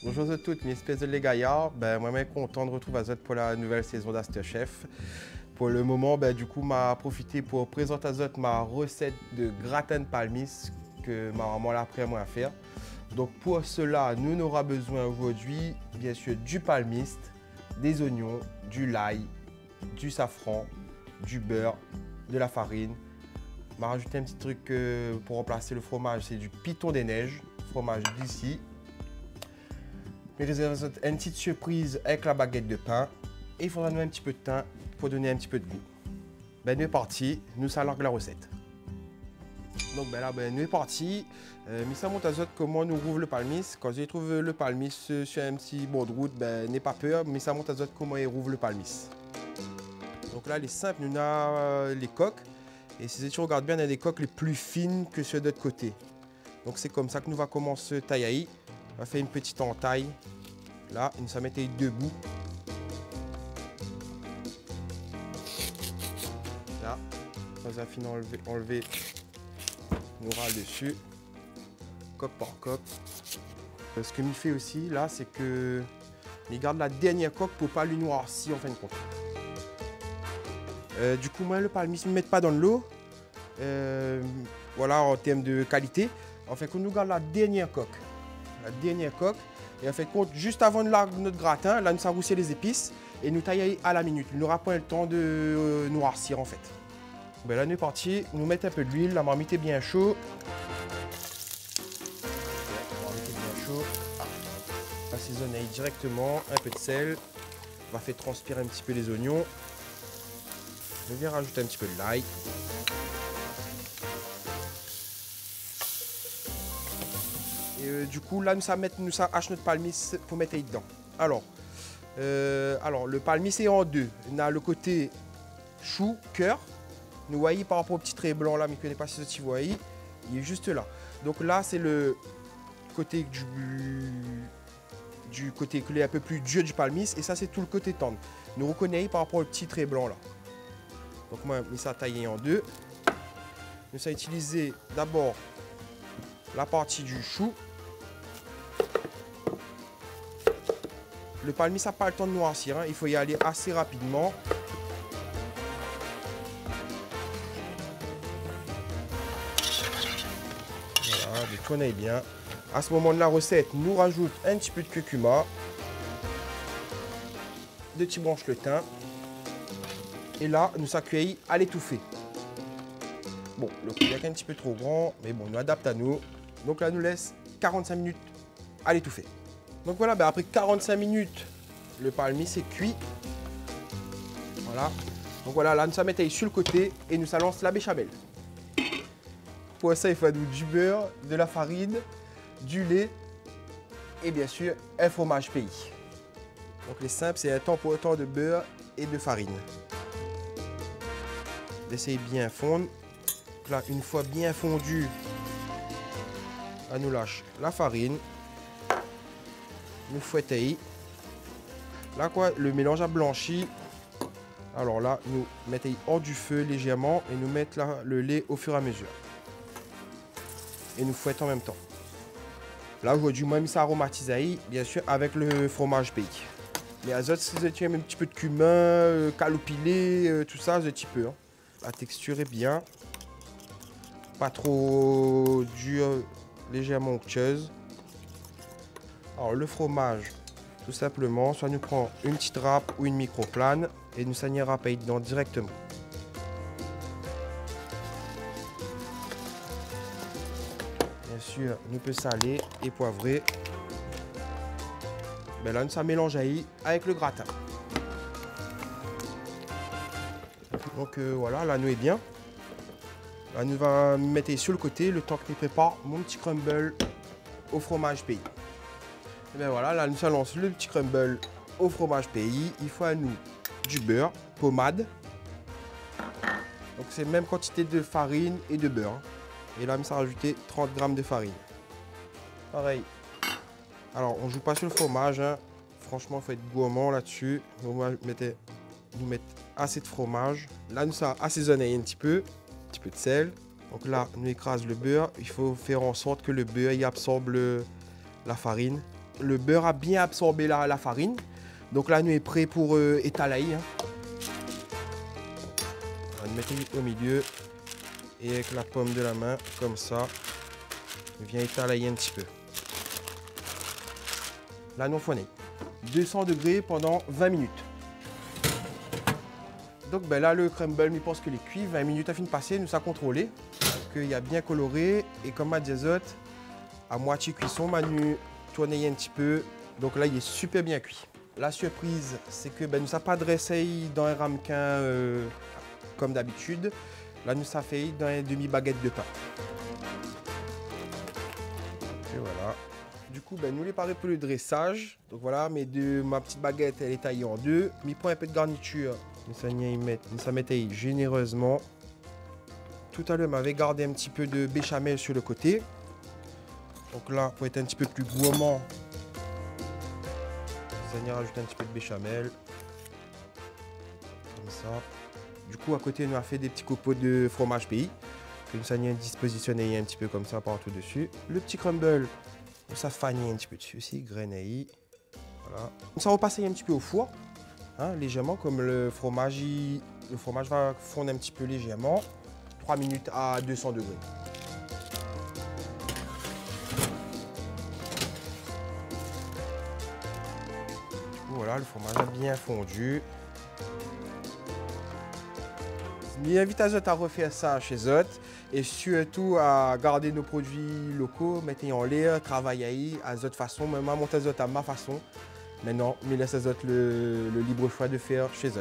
Bonjour à toutes, mes espèces de les gaillards. Moi-même content de retrouver à pour la nouvelle saison d'Asterchef. Pour le moment, du coup, m'a profité pour présenter à vous ma recette de gratin de palmis que ma maman l'a appris à moi à faire. Donc pour cela, nous aurons besoin aujourd'hui, bien sûr, du palmiste, des oignons, du l'ail, du safran, du beurre, de la farine. On va rajouter un petit truc pour remplacer le fromage, c'est du piton des neiges, fromage d'ici. Mais une petite surprise avec la baguette de pain. Et il faudra nous un petit peu de temps pour donner un petit peu de goût. Nous est parti, nous allons la recette. Donc là, nous est parti. Mais ça montre à vous comment nous rouvre le palmis. Quand je trouve le palmis sur un petit bord de route, n'ayez pas peur, mais ça montre à vous comment il rouvre le palmis. Donc là, les simples, nous avons les coques. Et si tu regardes bien, on a des coques les plus fines que ceux de l'autre côté. Donc c'est comme ça que nous va commencer tailler. On va faire une petite entaille. Là, nous allons mettre debout. Là, on va finir enlever nos râles dessus, coque par coque. Ce que je fais aussi, là, c'est que je garde la dernière coque pour ne pas lui noircir en fin de compte. Du coup, moi, le palmis, je ne le mets pas dans l'eau. Voilà, en termes de qualité. En fait, qu'on nous garde la dernière coque. Et en fait, juste avant notre gratin, là, nous allons rousser les épices et nous tailler à la minute. Il n'aura pas le temps de noircir en fait. Là, nous est parti. Nous mettons un peu d'huile. La marmite est bien chaud. Assaisonner directement. Un peu de sel. On va faire transpirer un petit peu les oignons. Je viens rajouter un petit peu de l'ail. Et du coup, là, nous hache notre palmis pour mettre dedans. Alors, le palmis est en deux. On a le côté chou, cœur. Nous voyez par rapport au petit trait blanc là, mais je ne connais pas si vous voyez. Il est juste là. Donc là, c'est le côté du côté clé un peu plus dur du palmis. Et ça, c'est tout le côté tendre. Nous reconnaissons par rapport au petit trait blanc là. Donc moi, je mets ça taillé en deux. Nous allons utiliser d'abord la partie du chou. Le palmis n'a pas le temps de noircir, hein. Il faut y aller assez rapidement. Voilà, détournez bien. À ce moment de la recette, nous rajoute un petit peu de curcuma, 2 petites branches de thym. Et là, nous accueillons à l'étouffer. Bon, le couillac est un petit peu trop grand, mais bon, nous adapte à nous. Donc là, nous laisse 45 minutes à l'étouffer. Donc voilà, après 45 minutes, le palmis est cuit. Voilà. Donc voilà, là, nous allons mettre sur le côté et nous allons lancer la béchamel. Pour ça, il faut du beurre, de la farine, du lait et bien sûr, un fromage pays. Donc les simples, c'est un temps pour autant de beurre et de farine. Laissez bien fondre. Là, une fois bien fondu, on nous lâche la farine. Nous fouettons. Là, le mélange a blanchi. Alors là, nous mettons hors du feu légèrement et nous mettons le lait au fur et à mesure. Et nous fouettons en même temps. Là, aujourd'hui, moi, ça aromatise, bien sûr, avec le fromage pays. Mais à autres, si vous avez un petit peu de cumin, calopilé, tout ça, un petit peu. Hein. La texture est bien. Pas trop dure, légèrement onctueuse. Alors le fromage, tout simplement, soit nous prend une petite râpe ou une microplane et nous saignons râper dedans directement. Bien sûr, nous peut saler et poivrer. Là, nous ça mélange avec le gratin. Donc voilà, là nous est bien. Là, nous va mettre sur le côté le temps que je prépare mon petit crumble au fromage pays. Et bien voilà, là nous allons le petit crumble au fromage pays, il faut à nous du beurre, pommade. Donc c'est la même quantité de farine et de beurre. Et là, ça a rajouté 30 g de farine. Pareil. Alors, on ne joue pas sur le fromage. Hein. Franchement, il faut être gourmand là-dessus. Donc, on va mettre assez de fromage. Là, nous, ça assaisonner un petit peu de sel. Donc là, on écrase le beurre. Il faut faire en sorte que le beurre il absorbe la farine. Le beurre a bien absorbé la farine. Donc là, nous est prêt pour étaler. Hein. On va le mettre au milieu. Et avec la paume de la main, comme ça, on vient étaler un petit peu. Là, nous on fournit 200 degrés pendant 20 minutes. Donc ben là, le crumble, il pense que les cuits, 20 minutes à fin de passer, nous ça contrôlé. Qu'il y a bien coloré. Et comme ma diazote, à moitié cuisson, nous tourner un petit peu. Donc là, il est super bien cuit. La surprise, c'est que ben, nous ça pas dressé dans un ramequin comme d'habitude. Là, nous ça fait dans une demi-baguette de pain. Et voilà. Du coup, ben, nous les parés pour le dressage. Donc voilà, ma petite baguette, elle est taillée en deux. Mais pour un peu de garniture, nous ça mettait généreusement. Tout à l'heure, m'avait gardé un petit peu de béchamel sur le côté. Donc là, pour être un petit peu plus gourmand, ça vient rajouter un petit peu de béchamel. Comme ça. Du coup, à côté, on a fait des petits copeaux de fromage pays. Que nous allons dispositionner un petit peu comme ça partout dessus. Le petit crumble, ça fagne un petit peu dessus aussi, grenaille. Voilà. Ça va passer un petit peu au four, hein, légèrement, comme le fromage va fondre un petit peu légèrement. 3 minutes à 200 degrés. Du coup, voilà, le fromage a bien fondu. Je invite à Zot à refaire ça chez Zot et surtout à garder nos produits locaux, mettez en l'air, travailler à Zot façon, même à monter Zot à ma façon. Maintenant, mais laisse à Zot le libre choix de faire chez Zot.